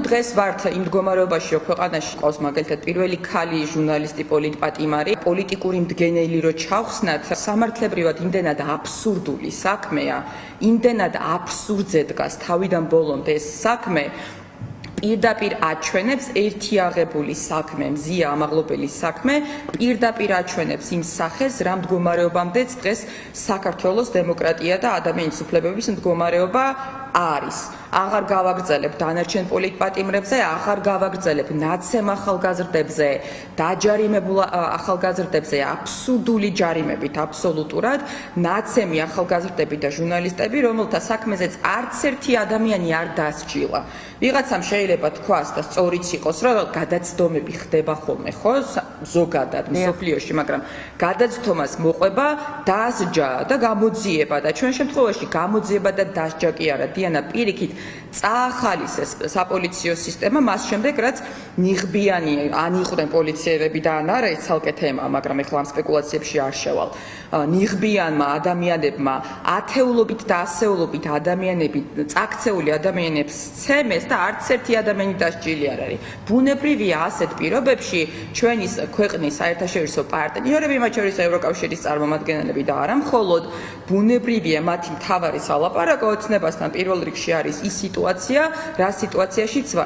დღეს ვართ იმ მდგომარეობაში, რომ ქვეყანაში ყავს მაგალითად პირველი ქალი ჟურნალისტი პოლიტპატიმარი, პოლიტიკური მდგენელი რო ჩავხსნათ, სამართლებრივად იმდენად აბსურდული საქმეა, იმდენად აბსურდზე დგას თავიდან ბოლომდე ეს საქმე, პირდაპირ აჩვენებს ერთი აღებული საქმე, მზია ამაღლობელი საქმე, პირდაპირ აჩვენებს იმ სახეს, რა მდგომარეობამდეც დღეს საქართველოს დემოკრატია და ადამიანის უფლებების მდგომარეობა არის. აღარ გავაგრძელებ დანარჩენ პოლიტპატიმრებზე, აღარ გავაგრძელებ ნაცემ ახალგაზრდებზე, დაჯარიმებულ ახალგაზრდებზე, აბსურდული ჯარიმებით აბსოლუტურად, ნაცემი ახალგაზრდები და ჟურნალისტები, რომელთა საქმეზეც არც ერთი ადამიანი არ დასჯილა. ვიღაცამ შეიძლება თქვას და სწორიც იყოს, რომ გადაცდომები ხდება ხოლმე, ხო? ზოგადად მსოფლიოში, მაგრამ გადაცდომას მოყვება დასჯა და გამოძიება და ჩვენ შემთხვევაში გამოძიება და დასჯა კი არა, დიანა პირიქით წაახალისეს საპოლიციო სისტემა, მას შემდეგ რაც ნიღბიანი ან იყვნენ პოლიციელები და ან არა, ეს ცალკე თემაა, მაგრამ ეხლა ამ სპეკულაციებში არ შევალ. ნიღბიანმა ადამიანებმა ათეულობით და ასეულობით ადამიანები, წაქცეული ადამიანებს სცემეს და არც ერთი ადამიანი დასჯილი არ არის. ბუნებრივია ასეთ პირობებში ჩვენი ქვეყნის საერთაშორისო პარტნიორები, მათ შორის ევროკავშირის წარმომადგენლები და არა მხოლოდ, ბუნებრივია მათი მთავარი სალაპარაკო ოცნებასთან პირველ რიგში არის ის სიტუაცია, რა სიტუაციაშიც ვართ.